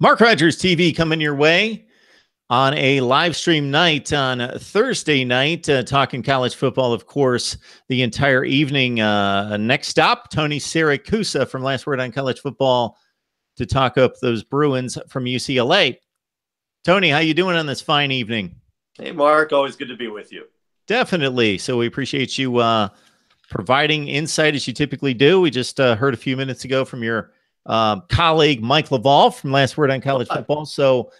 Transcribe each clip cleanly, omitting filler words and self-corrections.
Mark Rogers TV coming your way on a live stream night on Thursday night, talking college football, of course, the entire evening. Next stop, Tony Siracusa from Last Word on College Football to talk up those Bruins from UCLA. Tony, how you doing on this fine evening? Hey, Mark. Always good to be with you. Definitely. So we appreciate you providing insight as you typically do. We just heard a few minutes ago from your colleague Mike Laval from Last Word on College Football. So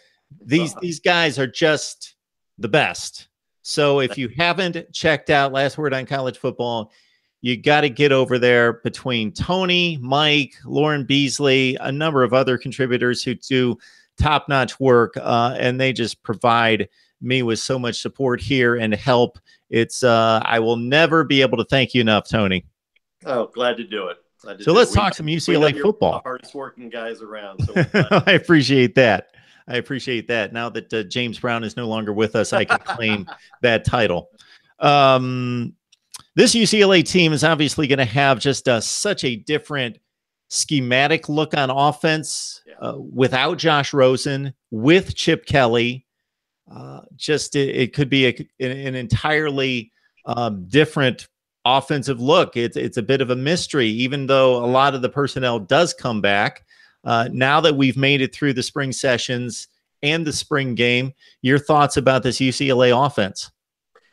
these guys are just the best. So if you haven't checked out Last Word on College Football, you got to get over there. Between Tony, Mike, Lauren Beasley, a number of other contributors who do top-notch work, and they just provide me with so much support here and help. It's I will never be able to thank you enough, Tony. Oh, glad to do it. So let's talk some UCLA football. The hardest working guys around. So I appreciate that. I appreciate that. Now that James Brown is no longer with us, I can claim that title. This UCLA team is obviously going to have just such a different schematic look on offense without Josh Rosen, with Chip Kelly. It could be an entirely different offensive look. It's a bit of a mystery, even though a lot of the personnel does come back. Now that we've made it through the spring sessions and the spring game, your thoughts about this UCLA offense?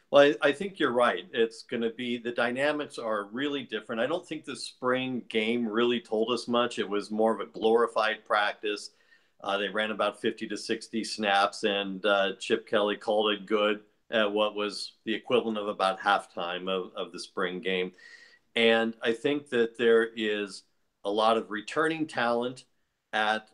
Well, I think you're right. It's going to be, the dynamics are really different. I don't think the spring game really told us much. It was more of a glorified practice. They ran about 50 to 60 snaps, and Chip Kelly called it good at what was the equivalent of about halftime of the spring game. And I think that there is a lot of returning talent at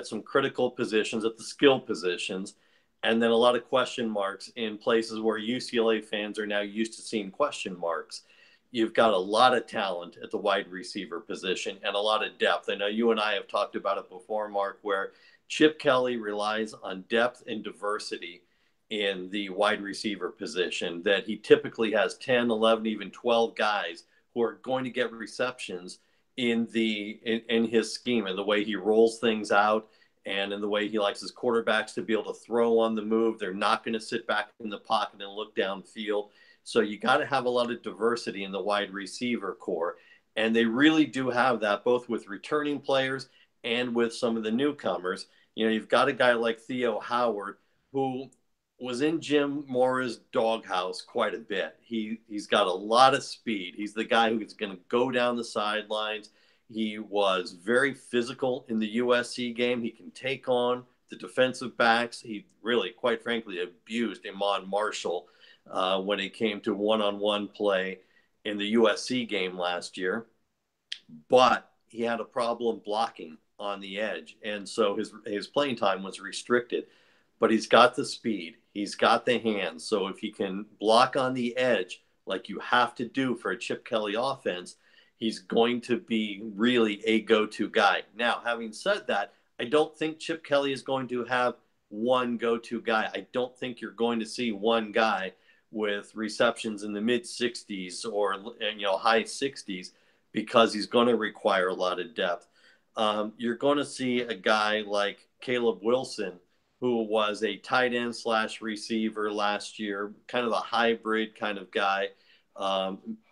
some critical positions, at the skill positions, and then a lot of question marks in places where UCLA fans are now used to seeing question marks. You've got a lot of talent at the wide receiver position and a lot of depth. I know you and I have talked about it before, Mark, where Chip Kelly relies on depth and diversity in the wide receiver position, that he typically has 10, 11, even 12 guys who are going to get receptions in his scheme, and the way he rolls things out, and in the way he likes his quarterbacks to be able to throw on the move. They're not going to sit back in the pocket and look downfield. So you got to have a lot of diversity in the wide receiver core. And they really do have that, both with returning players and with some of the newcomers. You know, you've got a guy like Theo Howard, who was in Jim Mora's doghouse quite a bit. He's got a lot of speed. He's the guy who's going to go down the sidelines. He was very physical in the USC game. He can take on the defensive backs. He really, quite frankly, abused Iman Marshall when it came to one-on-one play in the USC game last year. But he had a problem blocking on the edge, and so his playing time was restricted. But he's got the speed. He's got the hands. So if he can block on the edge like you have to do for a Chip Kelly offense, he's going to be really a go-to guy. Now, having said that, I don't think Chip Kelly is going to have one go-to guy. I don't think you're going to see one guy with receptions in the mid-60s or high 60s, because he's going to require a lot of depth. You're going to see a guy like Caleb Wilson, who was a tight end / receiver last year, kind of a hybrid kind of guy,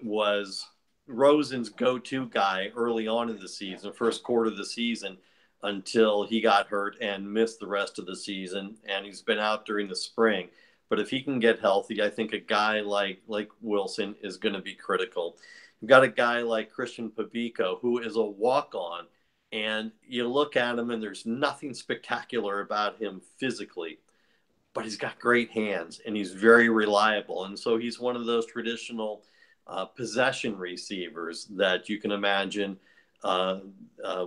was Rosen's go-to guy early on in the season, first quarter of the season, until he got hurt and missed the rest of the season. And he's been out during the spring. But if he can get healthy, I think a guy like Wilson is going to be critical. You've got a guy like Christian Pabico, who is a walk-on. And you look at him and there's nothing spectacular about him physically, but he's got great hands and he's very reliable. And so he's one of those traditional possession receivers that you can imagine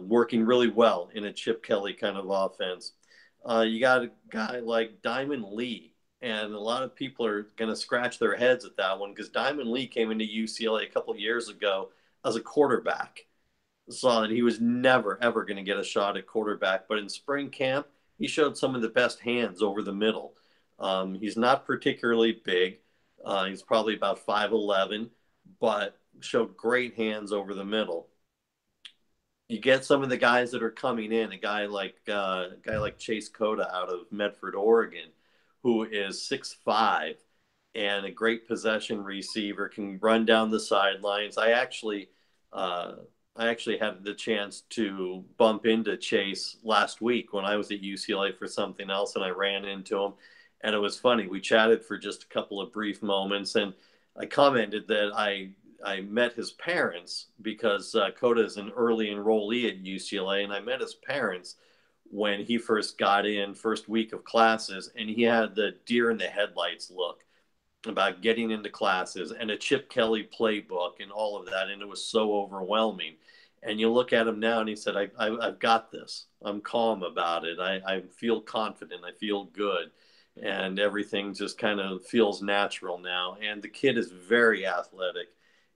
working really well in a Chip Kelly kind of offense. You got a guy like Diamond Lee, and a lot of people are going to scratch their heads at that one, because Diamond Lee came into UCLA a couple of years ago as a quarterback. Saw that he was never, ever going to get a shot at quarterback. But in spring camp, he showed some of the best hands over the middle. He's not particularly big. He's probably about 5'11", but showed great hands over the middle. you get some of the guys that are coming in, a guy like Chase Cota out of Medford, Oregon, who is 6'5" and a great possession receiver, can run down the sidelines. Uh, I actually had the chance to bump into Chase last week when I was at UCLA for something else, and I ran into him, and it was funny. We chatted for just a couple of brief moments, and I commented that I met his parents because Coda is an early enrollee at UCLA, and I met his parents when he first got in, first week of classes, and he had the deer in the headlights look about getting into classes and a Chip Kelly playbook and all of that, and it was so overwhelming. And you look at him now, and he said, I've got this. I'm calm about it. I feel confident. I feel good. And everything just kind of feels natural now. And the kid is very athletic.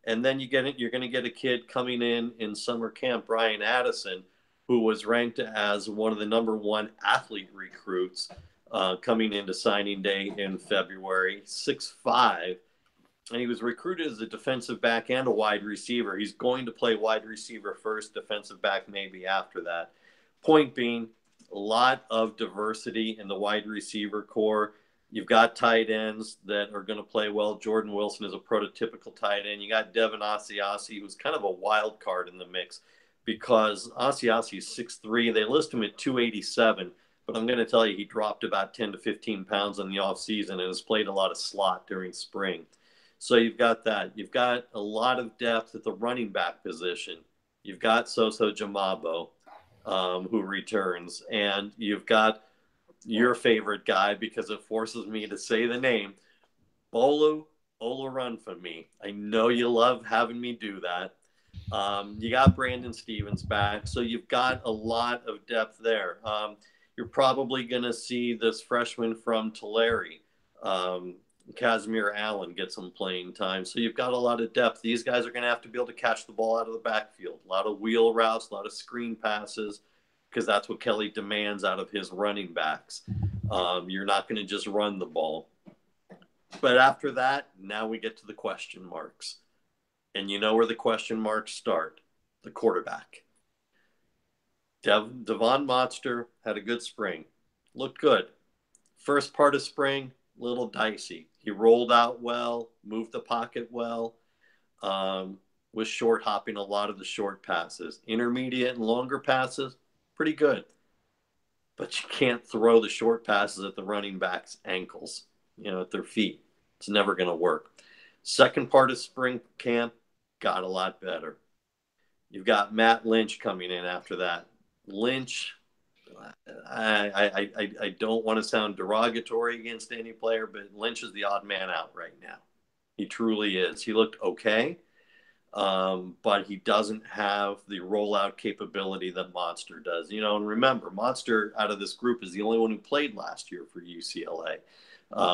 And then you're going to get a kid coming in summer camp, Brian Addison, who was ranked as one of the #1 athlete recruits coming into signing day in February, 6'5", and he was recruited as a defensive back and a wide receiver. He's going to play wide receiver first, defensive back maybe after that. Point being, a lot of diversity in the wide receiver core. You've got tight ends that are going to play well. Jordan Wilson is a prototypical tight end. You got Devin Asiasi, who's kind of a wild card in the mix because Asiasi is 6'3". They list him at 287, but I'm going to tell you he dropped about 10 to 15 pounds in the offseason and has played a lot of slot during spring. So you've got that. You've got a lot of depth at the running back position. You've got Soso Jamabo, who returns, and you've got your favorite guy, because it forces me to say the name, Bolu Olorunfemi. I know you love having me do that. You got Brandon Stevens back, so you've got a lot of depth there. You're probably going to see this freshman from Tulare, Casimir Allen, get some playing time. So you've got a lot of depth. These guys are going to have to be able to catch the ball out of the backfield. A lot of wheel routes, a lot of screen passes, because that's what Kelly demands out of his running backs. You're not going to just run the ball. But after that, now we get to the question marks. And you know where the question marks start: the quarterback. Devon Monster had a good spring. Looked good. First part of spring, a little dicey. He rolled out well, moved the pocket well, was short hopping a lot of the short passes. Intermediate and longer passes, pretty good. But you can't throw the short passes at the running back's ankles, at their feet. It's never going to work. Second part of spring camp, got a lot better. You've got Matt Lynch coming in after that. Lynch, I don't want to sound derogatory against any player, but Lynch is the odd man out right now. He truly is. He looked okay, but he doesn't have the rollout capability that Monster does. And remember, Monster out of this group is the only one who played last year for UCLA.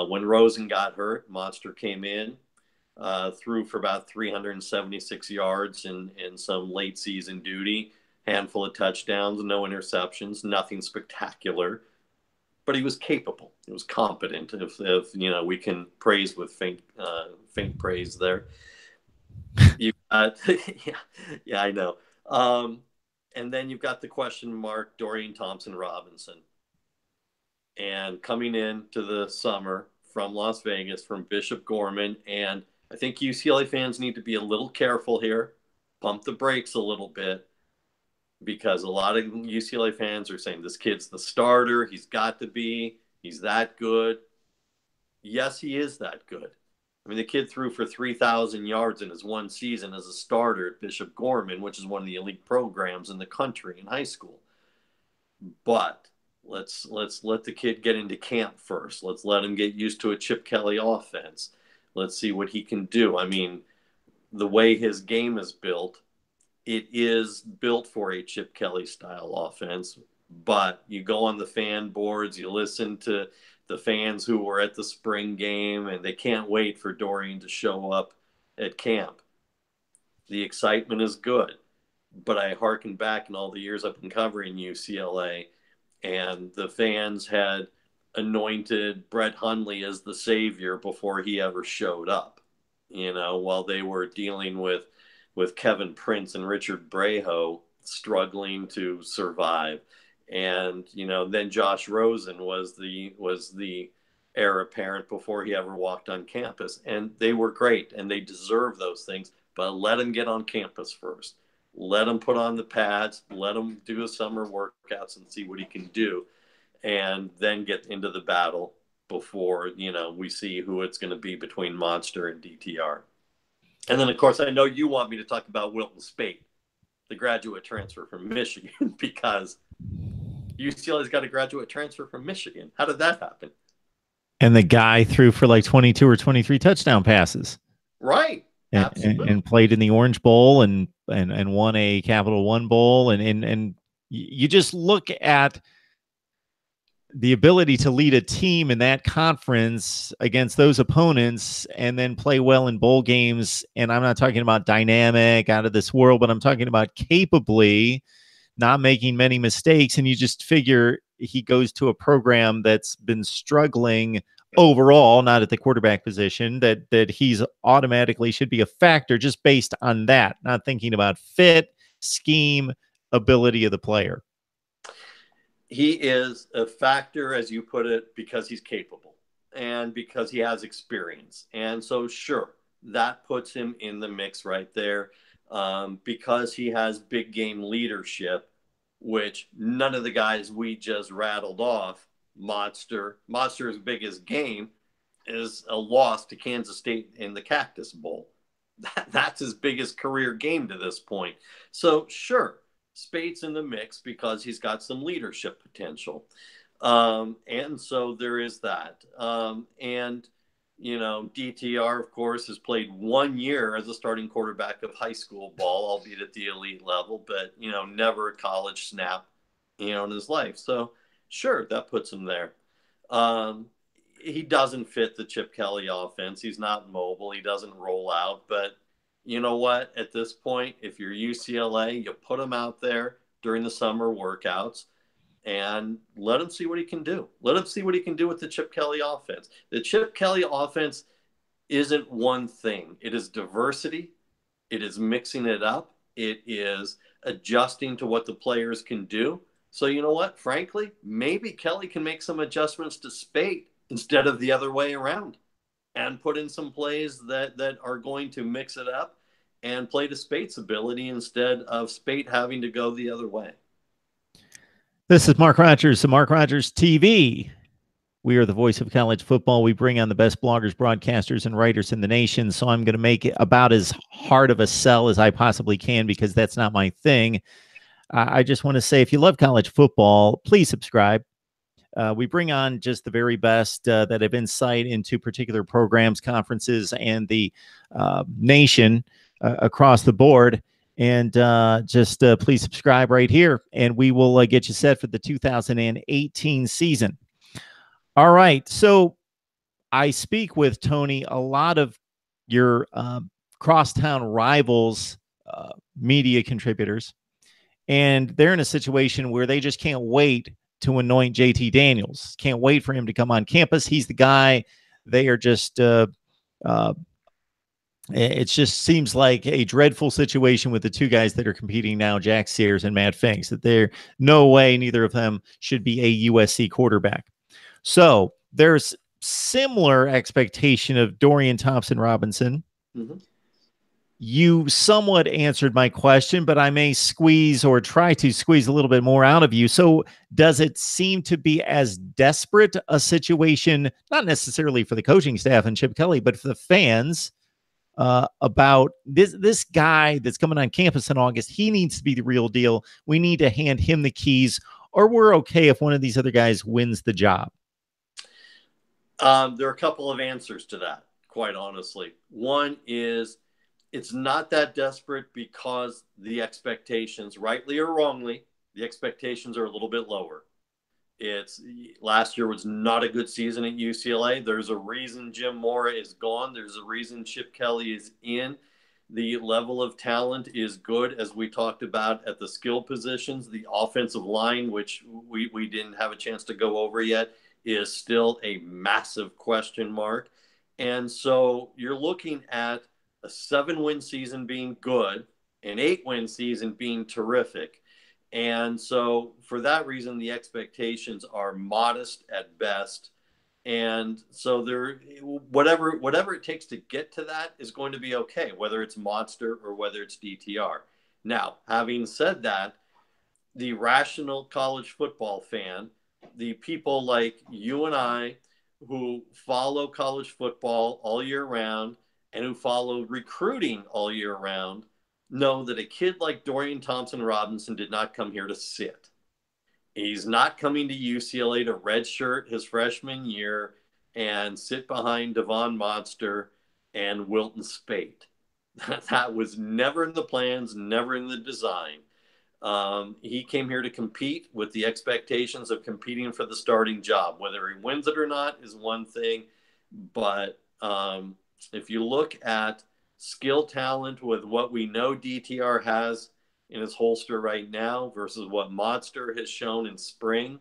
When Rosen got hurt, Monster came in, threw for about 376 yards in some late season duty, handful of touchdowns, no interceptions, nothing spectacular, but he was capable. He was competent. If we can praise with faint praise there. You got, yeah, I know. And then you've got the question mark Dorian Thompson-Robinson, and coming into the summer from Las Vegas, from Bishop Gorman. And I think UCLA fans need to be a little careful here, pump the brakes a little bit, because a lot of UCLA fans are saying this kid's the starter. He's got to be. He's that good. Yes, he is that good. I mean, the kid threw for 3,000 yards in his one season as a starter at Bishop Gorman, which is one of the elite programs in the country in high school. But let's let the kid get into camp first. Let's let him get used to a Chip Kelly offense. Let's see what he can do. I mean, the way his game is built, it is built for a Chip Kelly style offense. But you go on the fan boards, you listen to the fans who were at the spring game, and they can't wait for Dorian to show up at camp. The excitement is good. But I hearken back in all the years I've been covering UCLA, and the fans had anointed Brett Hundley as the savior before he ever showed up, while they were dealing with Kevin Prince and Richard Brejo struggling to survive. And, then Josh Rosen was the heir apparent before he ever walked on campus. And they were great and they deserve those things, but let him get on campus first. Let him put on the pads, let him do his summer workouts and see what he can do, and then get into the battle before, we see who it's going to be between Monster and DTR. And then, of course, I know you want me to talk about Wilton Speight, the graduate transfer from Michigan, because UCLA's got a graduate transfer from Michigan. How did that happen? And the guy threw for like 22 or 23 touchdown passes. Right. And played in the Orange Bowl and won a Capital One Bowl. And you just look at the ability to lead a team in that conference against those opponents and then play well in bowl games. And I'm not talking about dynamic, out of this world, but I'm talking about capably not making many mistakes. And you just figure he goes to a program that's been struggling overall, not at the quarterback position, that he's automatically should be a factor just based on that, not thinking about fit, scheme, ability of the player. He is a factor, as you put it, because he's capable and because he has experience. And so, sure, that puts him in the mix right there, because he has big game leadership, which none of the guys we just rattled off, Monster's biggest game is a loss to Kansas State in the Cactus Bowl. That's his biggest career game to this point. So, sure, Speight's in the mix because he's got some leadership potential. And so there is that. And, DTR, of course, has played 1 year as a starting quarterback of high school ball, albeit at the elite level, but, never a college snap, in his life. So, sure, that puts him there. He doesn't fit the Chip Kelly offense. He's not mobile. He doesn't roll out, but you know what? At this point, if you're UCLA, you put him out there during the summer workouts and let him see what he can do. Let him see what he can do with the Chip Kelly offense. The Chip Kelly offense isn't one thing. It is diversity. It is mixing it up. It is adjusting to what the players can do. So you know what? Frankly, maybe Kelly can make some adjustments to Speight instead of the other way around, and put in some plays that are going to mix it up and play to Speight's ability instead of Speight having to go the other way. This is Mark Rogers of MarkRogersTV. We are the voice of college football. We bring on the best bloggers, broadcasters, and writers in the nation. So I'm going to make it about as hard of a sell as I possibly can because that's not my thing. I just want to say, if you love college football, please subscribe. We bring on just the very best that have insight into particular programs, conferences, and the nation across the board. And just please subscribe right here, and we will get you set for the 2018 season. All right. So I speak with Tony, a lot of your crosstown rivals, media contributors, and they're in a situation where they just can't wait to anoint JT Daniels. Can't wait for him to come on campus. He's the guy. They are just, it just seems like a dreadful situation with the two guys that are competing now, Jack Sears and Matt Finks, that there no way neither of them should be a USC quarterback. So there's similar expectation of Dorian Thompson-Robinson. Mm-hmm. You somewhat answered my question, but I may squeeze or try to squeeze a little bit more out of you. So does it seem to be as desperate a situation, not necessarily for the coaching staff and Chip Kelly, but for the fans, about this guy that's coming on campus in August? He needs to be the real deal. We need to hand him the keys, or we're okay if one of these other guys wins the job. There are a couple of answers to that, quite honestly. One is, it's not that desperate because the expectations, rightly or wrongly, the expectations are a little bit lower. Last year was not a good season at UCLA. There's a reason Jim Mora is gone. There's a reason Chip Kelly is in. The level of talent is good, as we talked about at the skill positions. The offensive line, which we didn't have a chance to go over yet, is still a massive question mark. And so you're looking at a 7-win season being good, an 8-win season being terrific. And so for that reason, the expectations are modest at best. And so whatever it takes to get to that is going to be okay, whether it's monster or whether it's DTR. Now, having said that, the rational college football fan, the people like you and I who follow college football all year round and who follow recruiting all year round, know that a kid like Dorian Thompson-Robinson did not come here to sit. He's not coming to UCLA to redshirt his freshman year and sit behind Devon Monster and Wilton Spate. That was never in the plans, never in the design. He came here to compete with the expectations of competing for the starting job. Whether he wins it or not is one thing, but if you look at skill talent with what we know DTR has in his holster right now versus what Monster has shown in spring,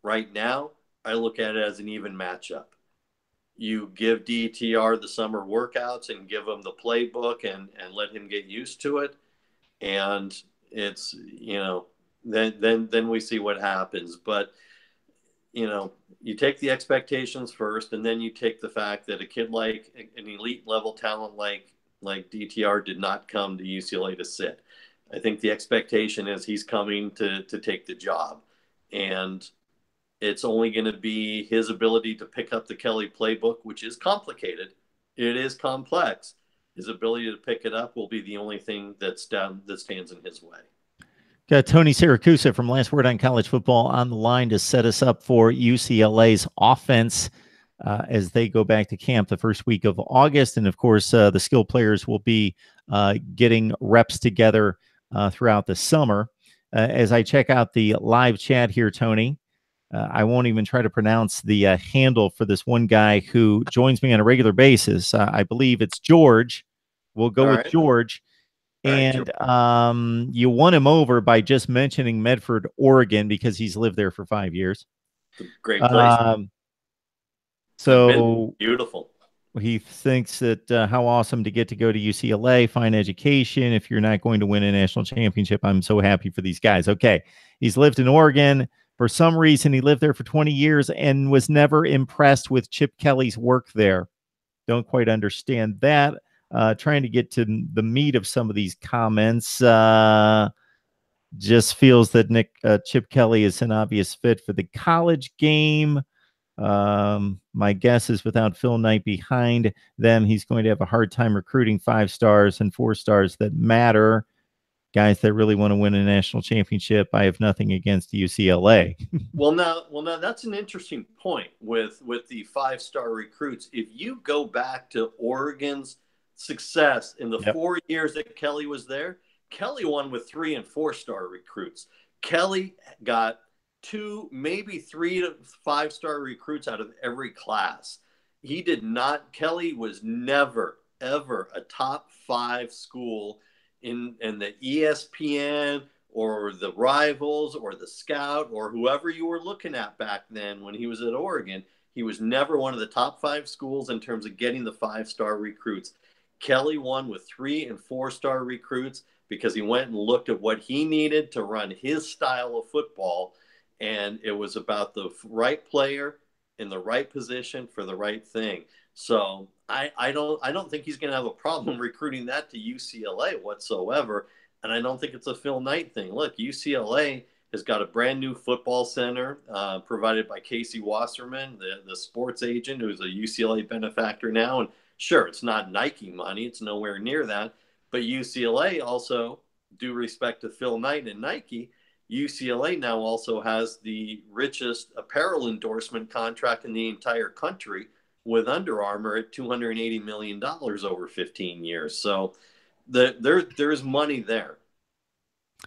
right now, I look at it as an even matchup. You give DTR the summer workouts and give him the playbook and let him get used to it. And it's, then we see what happens. But, you take the expectations first, and then you take the fact that a kid like an elite level talent like DTR did not come to UCLA to sit. I think the expectation is he's coming to take the job. And it's only going to be his ability to pick up the Kelly playbook, which is complicated. It is complex. His ability to pick it up will be the only thing that stands in his way. Got Tony Siracusa from Last Word on College Football on the line to set us up for UCLA's offense as they go back to camp the first week of August. And, of course, the skill players will be getting reps together throughout the summer. As I check out the live chat here, Tony, I won't even try to pronounce the handle for this one guy who joins me on a regular basis. I believe it's George. We'll go with George. And you won him over by just mentioning Medford, Oregon, because he's lived there for 5 years. Great place. So beautiful. He thinks that how awesome to get to go to UCLA, fine education. If you're not going to win a national championship, I'm so happy for these guys. Okay. He's lived in Oregon. For some reason, he lived there for 20 years and was never impressed with Chip Kelly's work there. Don't quite understand that. Trying to get to the meat of some of these comments. Just feels that Chip Kelly is an obvious fit for the college game. My guess is without Phil Knight behind them, he's going to have a hard time recruiting 5 stars and 4 stars that matter. Guys that really want to win a national championship. I have nothing against UCLA. Well, now that's an interesting point with the 5-star recruits. If you go back to Oregon's success in the 4 years that Kelly was there, Kelly won with 3 and 4-star recruits. Kelly got 2, maybe 3 to 5-star recruits out of every class. Kelly was never, ever a top 5 school in the ESPN or the Rivals or the Scout or whoever you were looking at back then when he was at Oregon. He was never one of the top 5 schools in terms of getting the 5-star recruits. Kelly won with 3 and 4-star recruits because he went and looked at what he needed to run his style of football. And it was about the right player in the right position for the right thing. So I don't think he's going to have a problem recruiting that to UCLA whatsoever. And I don't think it's a Phil Knight thing. Look, UCLA has got a brand new football center provided by Casey Wasserman, the sports agent who's a UCLA benefactor now. And sure, it's not Nike money. It's nowhere near that. But UCLA also, due respect to Phil Knight and Nike, UCLA now also has the richest apparel endorsement contract in the entire country with Under Armour at $280 million over 15 years. So there's money there.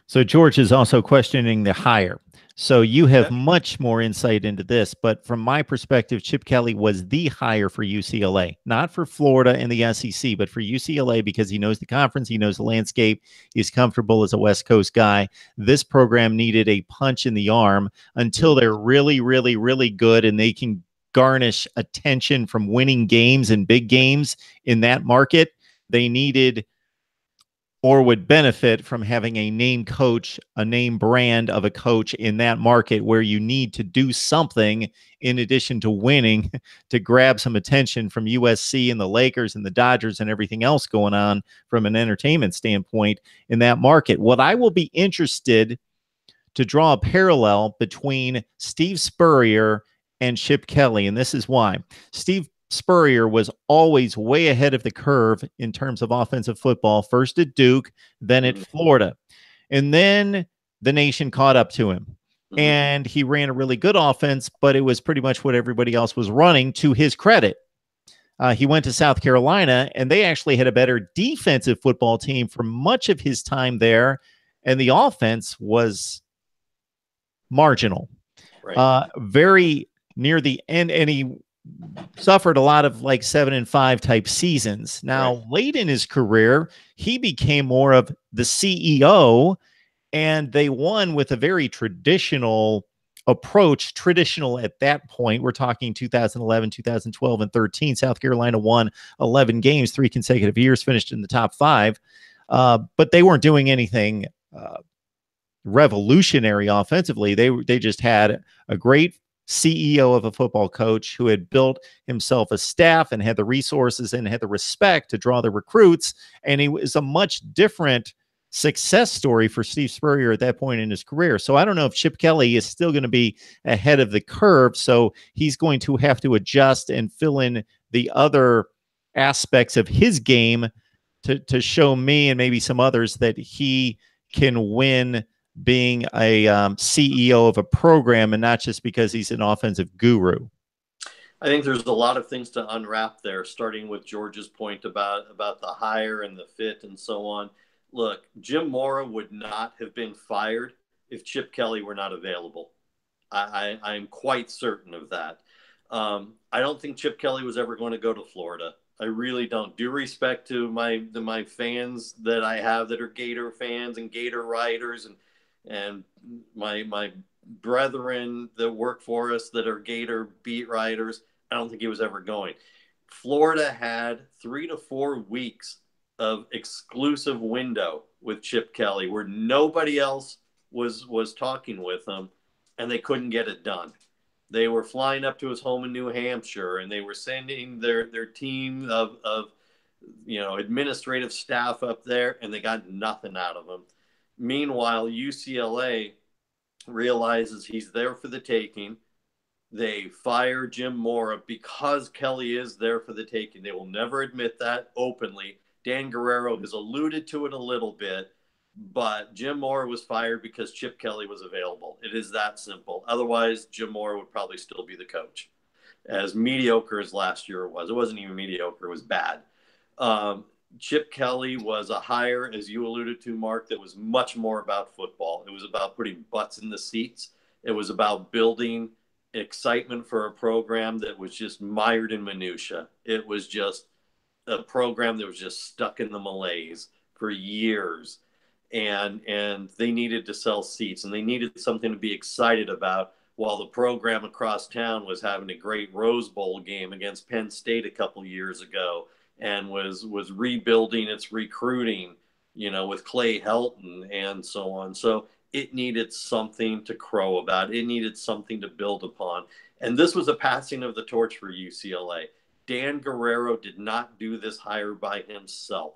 So George is also questioning the hire. So you have much more insight into this, but from my perspective, Chip Kelly was the hire for UCLA, not for Florida and the SEC, but for UCLA because he knows the conference, he knows the landscape, he's comfortable as a West Coast guy. This program needed a punch in the arm until they're really, really, really good and they can garnish attention from winning games and big games in that market. They needed or would benefit from having a name coach, a name brand of a coach in that market where you need to do something in addition to winning to grab some attention from USC and the Lakers and the Dodgers and everything else going on from an entertainment standpoint in that market. What I will be interested to draw a parallel between Steve Spurrier and Chip Kelly, and this is why. Steve Spurrier was always way ahead of the curve in terms of offensive football, first at Duke, then at Florida. And then the nation caught up to him. And he ran a really good offense, but it was pretty much what everybody else was running, to his credit. He went to South Carolina, and they actually had a better defensive football team for much of his time there, and the offense was marginal. Right. Very near the end, and he suffered a lot of like 7-5 type seasons. Now, late in his career, he became more of the CEO, and they won with a very traditional approach. Traditional at that point, we're talking 2011, 2012, and 13. South Carolina won 11 games, 3 consecutive years, finished in the top 5. But they weren't doing anything revolutionary offensively. They just had a great CEO of a football coach who had built himself a staff and had the resources and had the respect to draw the recruits. And he was a much different success story for Steve Spurrier at that point in his career. So I don't know if Chip Kelly is still going to be ahead of the curve. So he's going to have to adjust and fill in the other aspects of his game to show me and maybe some others that he can win being a CEO of a program, and not just because he's an offensive guru. I think there's a lot of things to unwrap there, starting with George's point about the hire and the fit and so on. Look, Jim Mora would not have been fired if Chip Kelly were not available. I'm quite certain of that. I don't think Chip Kelly was ever going to go to Florida. I really don't. Due respect to my fans that I have that are Gator fans and Gator writers, and my brethren that work for us that are Gator beat writers, I don't think he was ever going. Florida had 3 to 4 weeks of exclusive window with Chip Kelly where nobody else was talking with him, and they couldn't get it done. They were flying up to his home in New Hampshire, and they were sending their team of administrative staff up there, and they got nothing out of him. Meanwhile, UCLA realizes he's there for the taking. They fire Jim Mora because Kelly is there for the taking. They will never admit that openly. Dan Guerrero has alluded to it a little bit, but Jim Mora was fired because Chip Kelly was available. It is that simple. Otherwise, Jim Mora would probably still be the coach. As mediocre as last year was. It wasn't even mediocre. It was bad. Chip Kelly was a hire, as you alluded to, Mark, that was much more about football. It was about putting butts in the seats. It was about building excitement for a program that was just mired in minutia. It was just a program that was just stuck in the malaise for years. And they needed to sell seats, and they needed something to be excited about, while the program across town was having a great Rose Bowl game against Penn State a couple years ago, and was rebuilding its recruiting, with Clay Helton and so on. So it needed something to crow about. It needed something to build upon. And this was a passing of the torch for UCLA. Dan Guerrero did not do this hire by himself,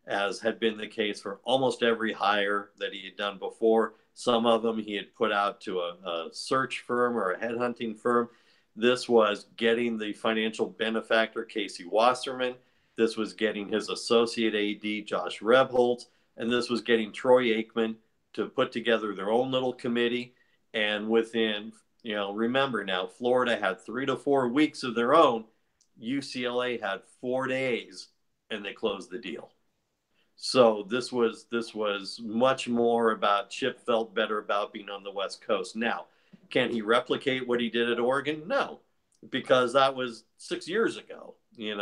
as had been the case for almost every hire that he had done before. Some of them he had put out to a search firm or a headhunting firm. This was getting the financial benefactor, Casey Wasserman. This was getting his associate AD, Josh Rebholz. And this was getting Troy Aikman to put together their own little committee. And within, remember now, Florida had 3 to 4 weeks of their own. UCLA had 4 days, and they closed the deal. So this was much more about Chip felt better about being on the West Coast. Now, can he replicate what he did at Oregon? No, because that was 6 years ago,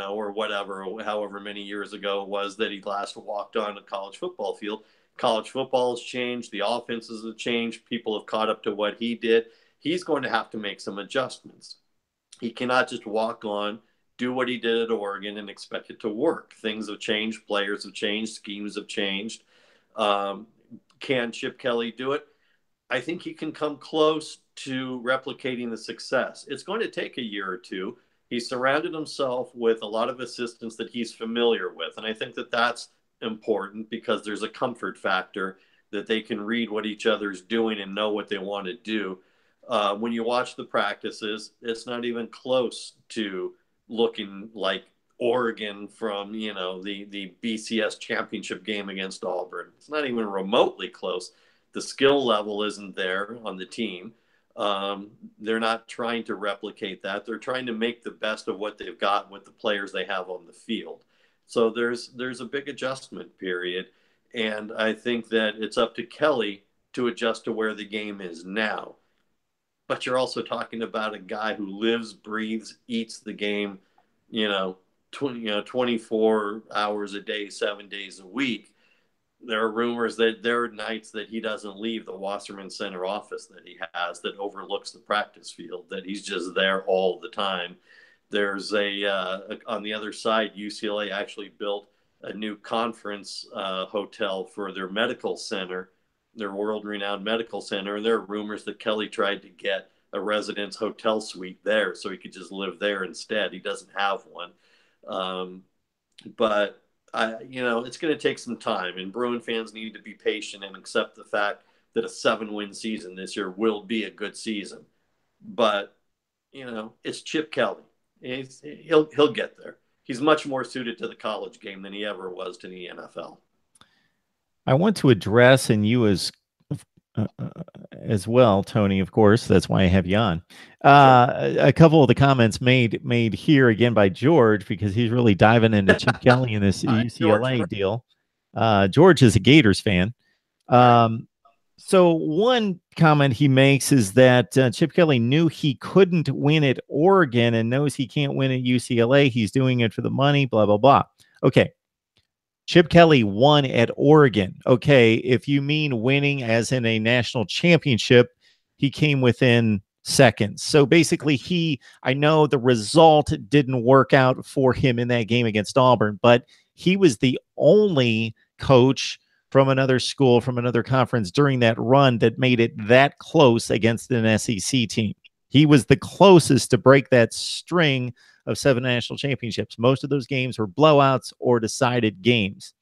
or whatever, however many years ago it was that he last walked on a college football field. College football has changed. The offenses have changed. People have caught up to what he did. He's going to have to make some adjustments. He cannot just walk on, do what he did at Oregon, and expect it to work. Things have changed. Players have changed. Schemes have changed. Um, can Chip Kelly do it? I think he can come close to replicating the success. It's going to take a year or two. He's surrounded himself with a lot of assistants that he's familiar with. And I think that that's important because there's a comfort factor that they can read what each other's doing and know what they want to do. When you watch the practices, it's not even close to looking like Oregon from, the BCS championship game against Auburn. It's not even remotely close. The skill level isn't there on the team. They're not trying to replicate that. They're trying to make the best of what they've got with the players they have on the field. So there's a big adjustment period. And I think that it's up to Kelly to adjust to where the game is now. But you're also talking about a guy who lives, breathes, eats the game, 24 hours a day, 7 days a week. There are rumors that there are nights that he doesn't leave the Wasserman Center office that he has that overlooks the practice field, that he's just there all the time. There's on the other side, UCLA actually built a new conference hotel for their medical center, their world-renowned medical center. And there are rumors that Kelly tried to get a residence hotel suite there so he could just live there instead. He doesn't have one. But it's going to take some time, and Bruin fans need to be patient and accept the fact that a 7-win season this year will be a good season. But it's Chip Kelly. He'll get there. He's much more suited to the college game than he ever was to the NFL. I want to address, and you as well, Tony, of course, that's why I have you on. A couple of the comments made here again by George, because he's really diving into Chip Kelly in this UCLA deal. George is a Gators fan. So one comment he makes is that Chip Kelly knew he couldn't win at Oregon and knows he can't win at UCLA. He's doing it for the money, blah, blah, blah. Okay. Chip Kelly won at Oregon. Okay, if you mean winning as in a national championship, he came within seconds. So basically, I know the result didn't work out for him in that game against Auburn, but he was the only coach from another school, from another conference during that run that made it that close against an SEC team. He was the closest to break that string of 7 national championships. Most of those games were blowouts or decided games.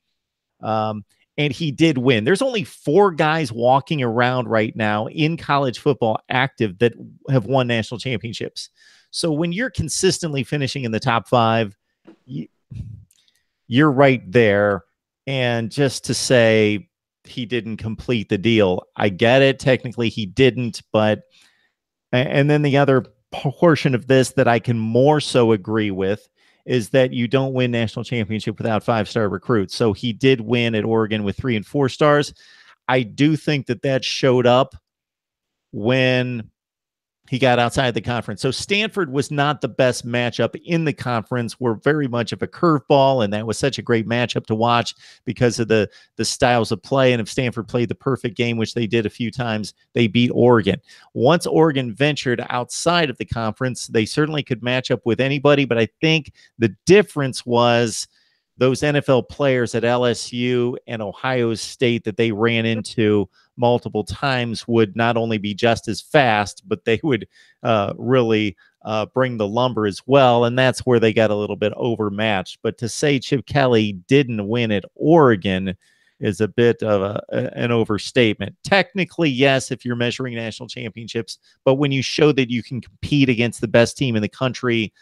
And he did win. There's only 4 guys walking around right now in college football active that have won national championships. So when you're consistently finishing in the top 5, you're right there. And just to say he didn't complete the deal, I get it. Technically he didn't, but and then the other portion of this that I can more so agree with is that you don't win national championship without 5-star recruits. So he did win at Oregon with 3 and 4 stars. I do think that showed up when he got outside the conference. So Stanford was not the best matchup in the conference. We're very much of a curveball, and that was such a great matchup to watch because of the styles of play. And if Stanford played the perfect game, which they did a few times, they beat Oregon. Once Oregon ventured outside of the conference, they certainly could match up with anybody, but I think the difference was those NFL players at LSU and Ohio State that they ran into multiple times would not only be just as fast, but they would really bring the lumber as well. And that's where they got a little bit overmatched. But to say Chip Kelly didn't win at Oregon is a bit of an overstatement. Technically, yes, if you're measuring national championships, but when you show that you can compete against the best team in the country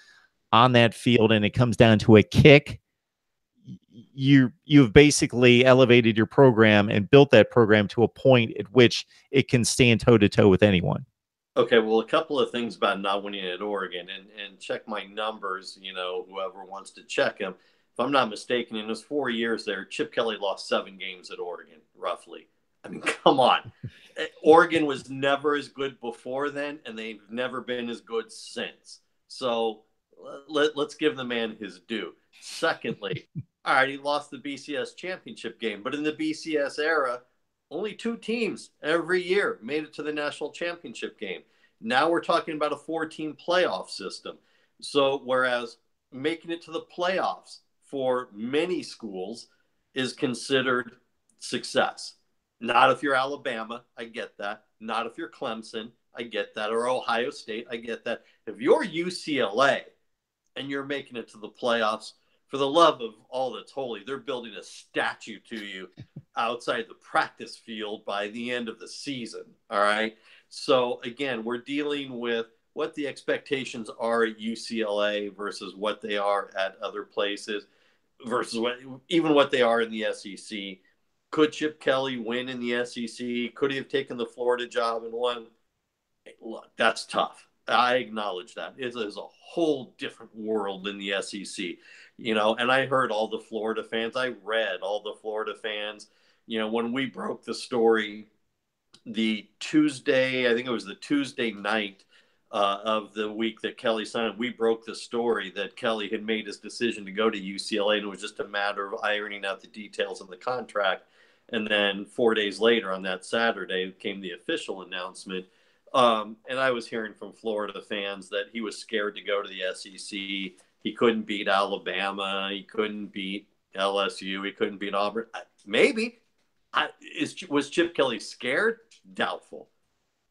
on that field and it comes down to a kick, you've basically elevated your program and built that program to a point at which it can stand toe-to-toe with anyone. Okay, well, a couple of things about not winning at Oregon, and check my numbers, whoever wants to check them. If I'm not mistaken, in those 4 years there, Chip Kelly lost 7 games at Oregon, roughly. I mean, come on. Oregon was never as good before then, and they've never been as good since. So let's give the man his due. Secondly, all right, he lost the BCS championship game, but in the BCS era, only 2 teams every year made it to the national championship game. Now we're talking about a 4-team playoff system. So whereas making it to the playoffs for many schools is considered success. Not if you're Alabama, I get that. Not if you're Clemson, I get that. Or Ohio State, I get that. If you're UCLA and you're making it to the playoffs, for the love of all that's holy, they're building a statue to you outside the practice field by the end of the season. All right. So again, we're dealing with what the expectations are at UCLA versus what they are at other places versus what they are in the SEC. Could Chip Kelly win in the SEC? Could he have taken the Florida job and won? Look, that's tough. I acknowledge that. It is a whole different world in the SEC, and I heard all the Florida fans. I read all the Florida fans, when we broke the story the Tuesday, I think it was the Tuesday night of the week that Kelly signed, we broke the story that Kelly had made his decision to go to UCLA, and it was just a matter of ironing out the details of the contract. And then 4 days later on that Saturday came the official announcement. And I was hearing from Florida fans that he was scared to go to the SEC. He couldn't beat Alabama. He couldn't beat LSU. He couldn't beat Auburn. Maybe. Was Chip Kelly scared? Doubtful.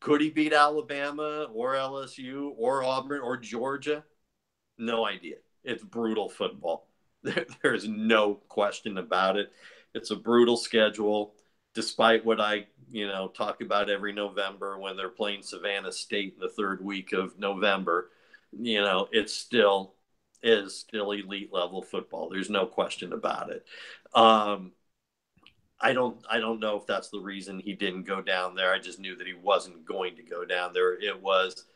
Could he beat Alabama or LSU or Auburn or Georgia? No idea. It's brutal football. There's no question about it. It's a brutal schedule, despite what I, talk about every November when they're playing Savannah State in the third week of November. It still is elite level football. There's no question about it. I don't know if that's the reason he didn't go down there. I just knew that he wasn't going to go down there. It was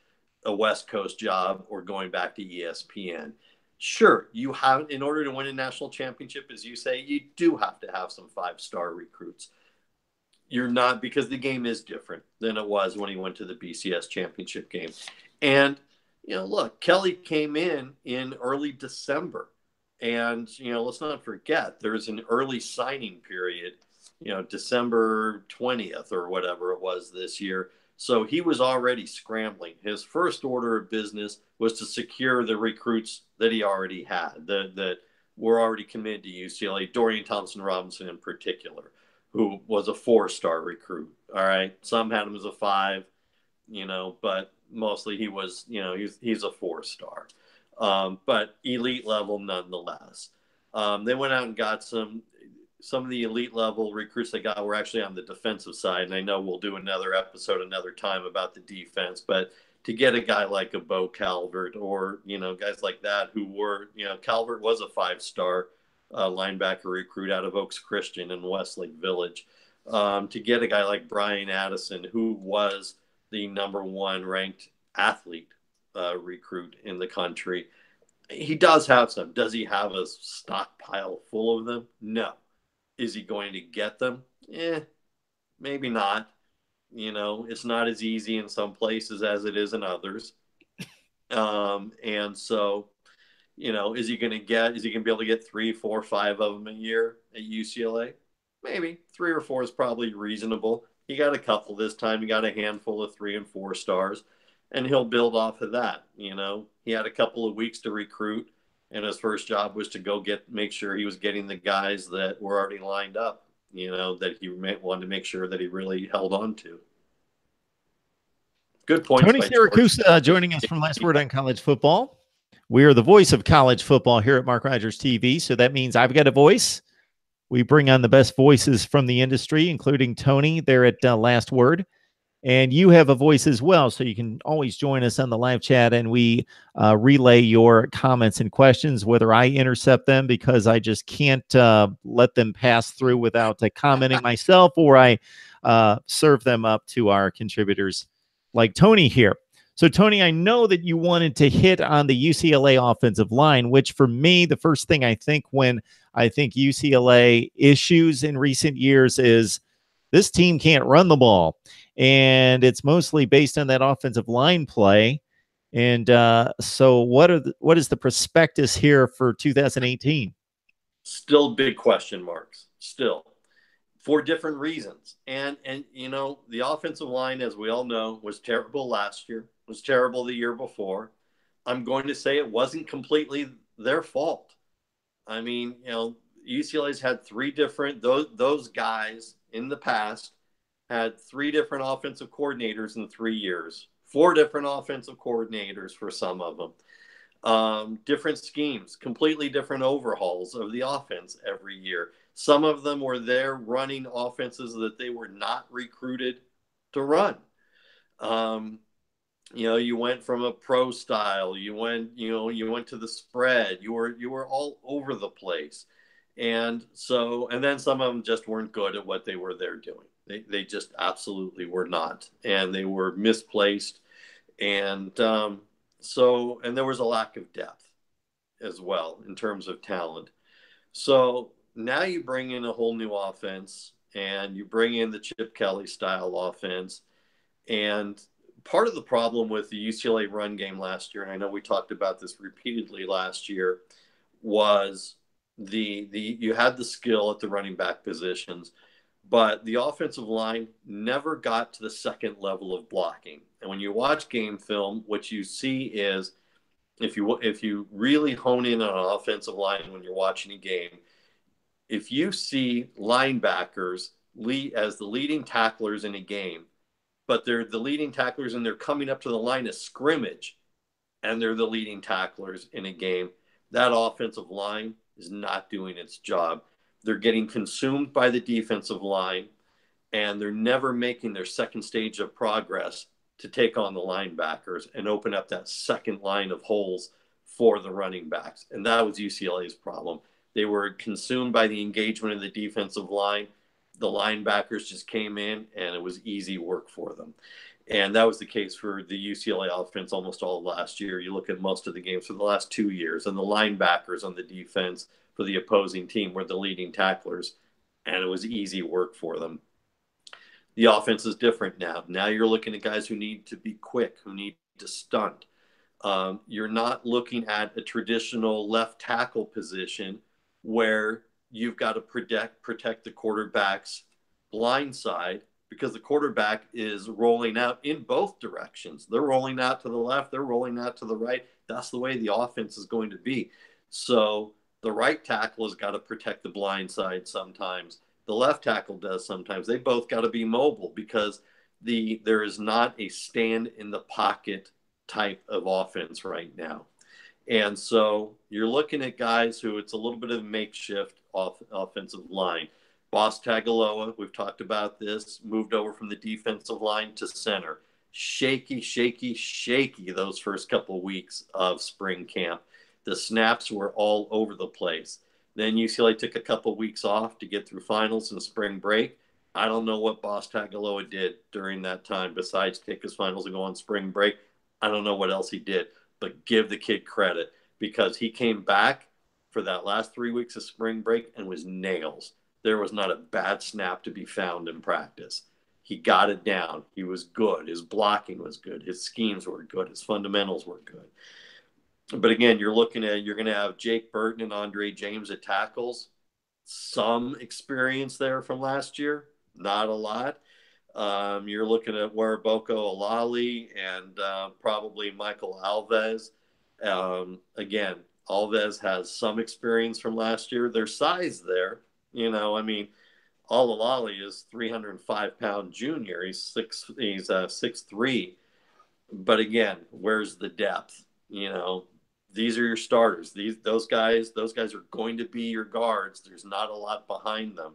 a West Coast job or going back to ESPN. Sure, you have, in order to win a national championship, as you say, you do have to have some 5-star recruits. You're not, because the game is different than it was when he went to the BCS championship game. And, look, Kelly came in early December. And, let's not forget, there's an early signing period, December 20th or whatever it was this year. So he was already scrambling. His first order of business was to secure the recruits that he already had, that were already committed to UCLA, Dorian Thompson-Robinson in particular, who was a 4-star recruit. All right. Some had him as a 5, but mostly he was, he's a 4-star, but elite level nonetheless. They went out and got some of the elite level recruits they got were actually on the defensive side. And I know we'll do another episode another time about the defense, but to get a guy like a Bo Calvert or, guys like that who were, Calvert was a 5-star linebacker recruit out of Oaks Christian in Westlake Village. To get a guy like Brian Addison, who was the #1 ranked athlete recruit in the country. He does have some. Does he have a stockpile full of them? No. Is he going to get them? Maybe not. It's not as easy in some places as it is in others. And so, is he going to be able to get 3, 4, 5 of them a year at UCLA? Maybe 3 or 4 is probably reasonable. He got a couple this time. He got a handful of 3 and 4 stars, and he'll build off of that. He had a couple of weeks to recruit, and his first job was to make sure he was getting the guys that were already lined up, that he wanted to make sure that he really held on to. Good point. Tony Siracusa joining us from Last Word on College Football. We are the voice of college football here at Mark Rogers TV, so that means I've got a voice. We bring on the best voices from the industry, including Tony there at Last Word. And you have a voice as well, so you can always join us on the live chat, and we relay your comments and questions, whether I intercept them because I just can't let them pass through without commenting myself, or I serve them up to our contributors like Tony here. So, Tony, I know that you wanted to hit on the UCLA offensive line, which for me, the first thing I think when I think UCLA issues in recent years is this team can't run the ball. And it's mostly based on that offensive line play. And so what is the prospectus here for 2018? Still big question marks, still, for different reasons. And the offensive line, as we all know, was terrible last year, was terrible the year before. I'm going to say it wasn't completely their fault. I mean, UCLA's had three different, those guys in the past had three different offensive coordinators in 3 years, four different offensive coordinators for some of them. Different schemes, completely different overhauls of the offense every year. Some of them were there running offenses that they were not recruited to run. You went from a pro style, you went to the spread, you were all over the place. And then some of them just weren't good at what they were there doing. They just absolutely were not. And they were misplaced. And and there was a lack of depth as well in terms of talent. So now you bring in a whole new offense and you bring in the Chip Kelly style offense. And part of the problem with the UCLA run game last year, and I know we talked about this repeatedly last year, was you had the skill at the running back positions, but the offensive line never got to the second level of blocking. And when you watch game film, what you see is if you really hone in on an offensive line when you're watching a game, if you see linebackers as the leading tacklers in a game, but they're the leading tacklers and they're coming up to the line of scrimmage and they're the leading tacklers in a game, that offensive line is not doing its job. They're getting consumed by the defensive line, and they're never making their second stage of progress to take on the linebackers and open up that second line of holes for the running backs. And that was UCLA's problem. They were consumed by the engagement of the defensive line. The linebackers just came in, and it was easy work for them. And that was the case for the UCLA offense almost all of last year. You look at most of the games for the last 2 years, and the linebackers on the defense for the opposing team were the leading tacklers, and it was easy work for them. The offense is different now. Now you're looking at guys who need to be quick, who need to stunt. You're not looking at a traditional left tackle position where you've got to protect the quarterback's blind side, because the quarterback is rolling out in both directions. They're rolling out to the left, they're rolling out to the right. That's the way the offense is going to be. So the right tackle has got to protect the blind side sometimes. The left tackle does sometimes. They both got to be mobile because there is not a stand in the pocket type of offense right now. And so you're looking at guys who it's a little bit of a makeshift offensive line. Boss Tagaloa, we've talked about this, moved over from the defensive line to center. Shaky those first couple of weeks of spring camp. The snaps were all over the place. Then UCLA took a couple of weeks off to get through finals and spring break. I don't know what Boss Tagaloa did during that time besides take his finals and go on spring break. I don't know what else he did, but give the kid credit because he came back for that last 3 weeks of spring break and was nails. There was not a bad snap to be found in practice. He got it down. He was good. His blocking was good. His schemes were good. His fundamentals were good. But again, you're going to have Jake Burton and Andre James at tackles. Some experience there from last year, not a lot. You're looking at Waraboko Olali and probably Michael Alves. Again, Alves has some experience from last year. There's size there. Olali is 305-pound junior. He's 6'3". But again, where's the depth? These are your starters. Those guys are going to be your guards. There's not a lot behind them.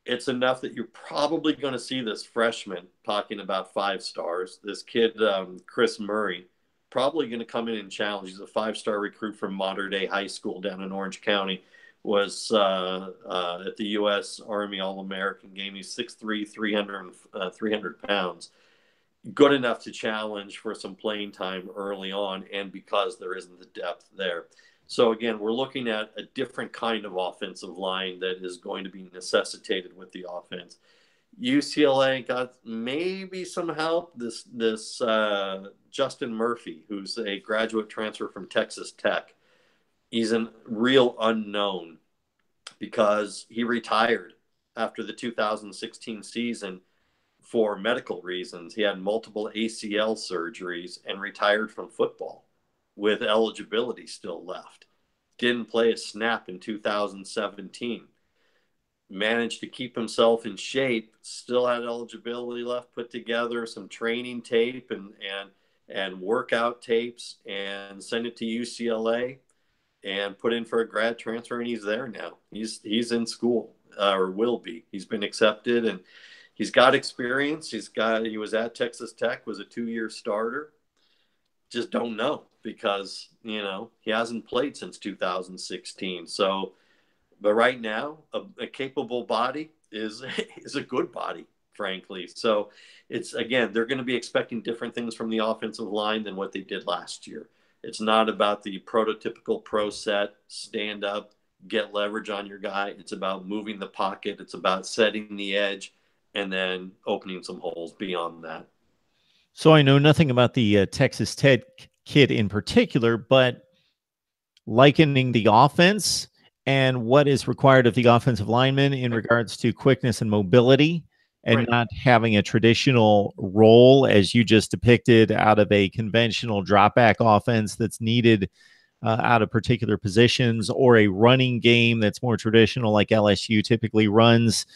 It's enough that you're probably going to see this freshman talking about 5 stars. This kid, Chris Murray, probably going to come in and challenge. He's a 5-star recruit from Mater Dei High School down in Orange County. Was at the U.S. Army All-American game. He's 6'3", 300 pounds. Good enough to challenge for some playing time early on, and because there isn't the depth there. So again, we're looking at a different kind of offensive line that is going to be necessitated with the offense. UCLA got maybe some help. This Justin Murphy, who's a graduate transfer from Texas Tech. He's a real unknown because he retired after the 2016 season for medical reasons. He had multiple ACL surgeries and retired from football with eligibility still left. didn't play a snap in 2017. Managed to keep himself in shape, still had eligibility left, put together some training tape and workout tapes and send it to UCLA and put in for a grad transfer, and he's there now. He's in school, or will be. He's been accepted, and he's got experience. He was at Texas Tech, was a 2-year starter. Just don't know because he hasn't played since 2016. So, but right now, a capable body is a good body, frankly. So it's, again, they're going to be expecting different things from the offensive line than what they did last year. It's not about the prototypical pro set, stand up, get leverage on your guy. It's about moving the pocket. It's about setting the edge and then opening some holes beyond that. So I know nothing about the Texas Tech kid in particular, but likening the offense and what is required of the offensive lineman in regards to quickness and mobility, and Right. not having a traditional role as you just depicted out of a conventional drop back offense that's needed out of particular positions, or a running game that's more traditional like LSU typically runs,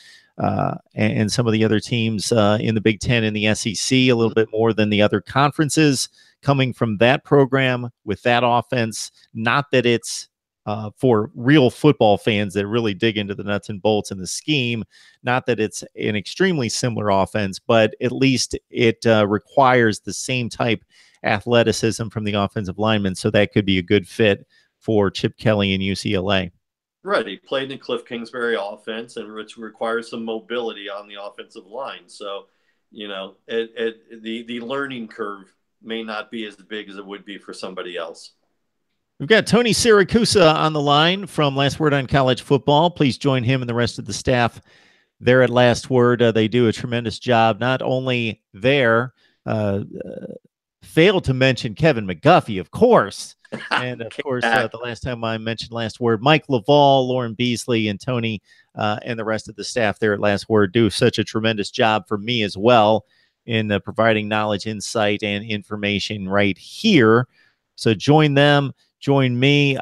and some of the other teams in the Big Ten and the SEC a little bit more than the other conferences, coming from that program with that offense. Not that it's for real football fans that really dig into the nuts and bolts in the scheme, not that it's an extremely similar offense, but at least it requires the same type athleticism from the offensive linemen. So that could be a good fit for Chip Kelly and UCLA. Right. He played in Cliff Kingsbury offense, and which requires some mobility on the offensive line. So, the learning curve may not be as big as it would be for somebody else. We've got Tony Siracusa on the line from Last Word on College Football. Please join him and the rest of the staff there at Last Word. They do a tremendous job, not only there, failed to mention Kevin McGuffey, of course. And, of course, the last time I mentioned Last Word, Mike Laval, Lauren Beasley, and Tony and the rest of the staff there at Last Word do such a tremendous job for me as well in providing knowledge, insight, and information right here. So join them. Join me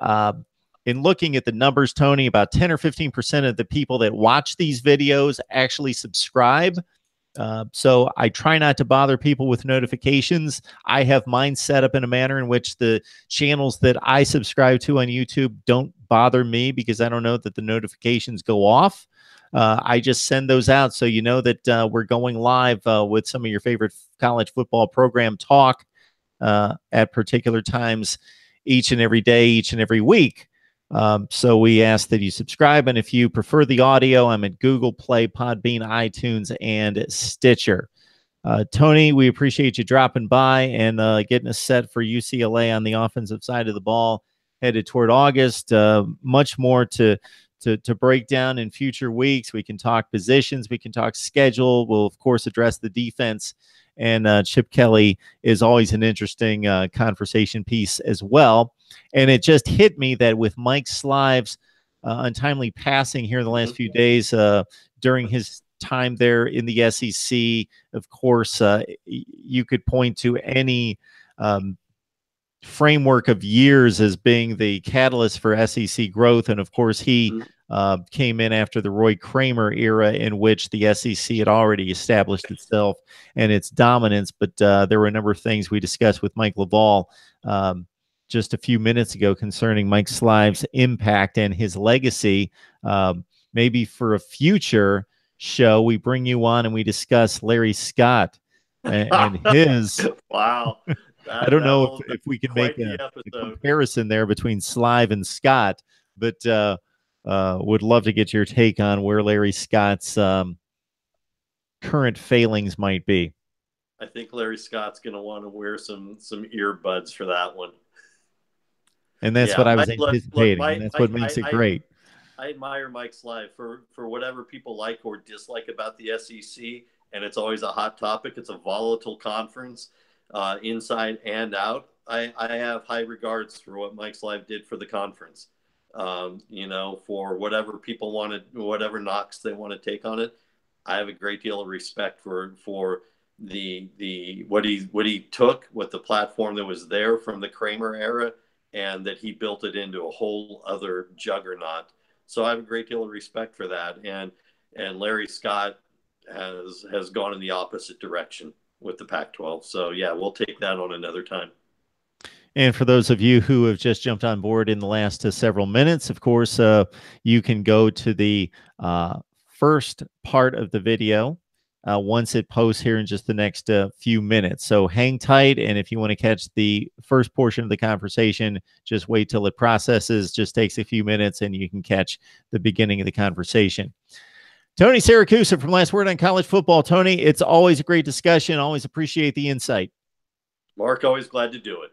in looking at the numbers, Tony. About 10 or 15% of the people that watch these videos actually subscribe. So I try not to bother people with notifications. I have mine set up in a manner in which the channels that I subscribe to on YouTube don't bother me, because I don't know that the notifications go off. I just send those out so you know that we're going live with some of your favorite college football program talk at particular times each and every day, each and every week. So we ask that you subscribe. And if you prefer the audio, I'm at Google Play, Podbean, iTunes, and Stitcher. Tony, we appreciate you dropping by and getting us set for UCLA on the offensive side of the ball, headed toward August. Much more to break down in future weeks. We can talk positions. We can talk schedule. We'll, of course, address the defense. And Chip Kelly is always an interesting conversation piece as well. And it just hit me that with Mike Slive's untimely passing here in the last few days during his time there in the SEC, of course, you could point to any framework of years as being the catalyst for SEC growth. And of course, he came in after the Roy Kramer era, in which the SEC had already established itself and its dominance. But there were a number of things we discussed with Mike Laval just a few minutes ago concerning Mike Slive's impact and his legacy. Maybe for a future show, we bring you on and we discuss Larry Scott and his. Wow. I don't know if we can make a comparison there between Slive and Scott, but would love to get your take on where Larry Scott's current failings might be. I think Larry Scott's going to want to wear some earbuds for that one. And that's what I was anticipating, and that's what makes it great. I admire Mike Slive for whatever people like or dislike about the SEC, and it's always a hot topic. It's a volatile conference, inside and out. I have high regards for what Mike Slive did for the conference. For whatever people wanted, whatever knocks they want to take on it, I have a great deal of respect for the what he took, what the platform that was there from the Kramer era, and that he built it into a whole other juggernaut. So I have a great deal of respect for that. And Larry Scott has gone in the opposite direction with the Pac-12. So yeah, we'll take that on another time. And for those of you who have just jumped on board in the last several minutes, of course, you can go to the first part of the video once it posts here in just the next few minutes. So hang tight. And if you want to catch the first portion of the conversation, just wait till it processes. Just takes a few minutes and you can catch the beginning of the conversation. Tony Siracusa from Last Word on College Football. Tony, it's always a great discussion. Always appreciate the insight. Mark, always glad to do it.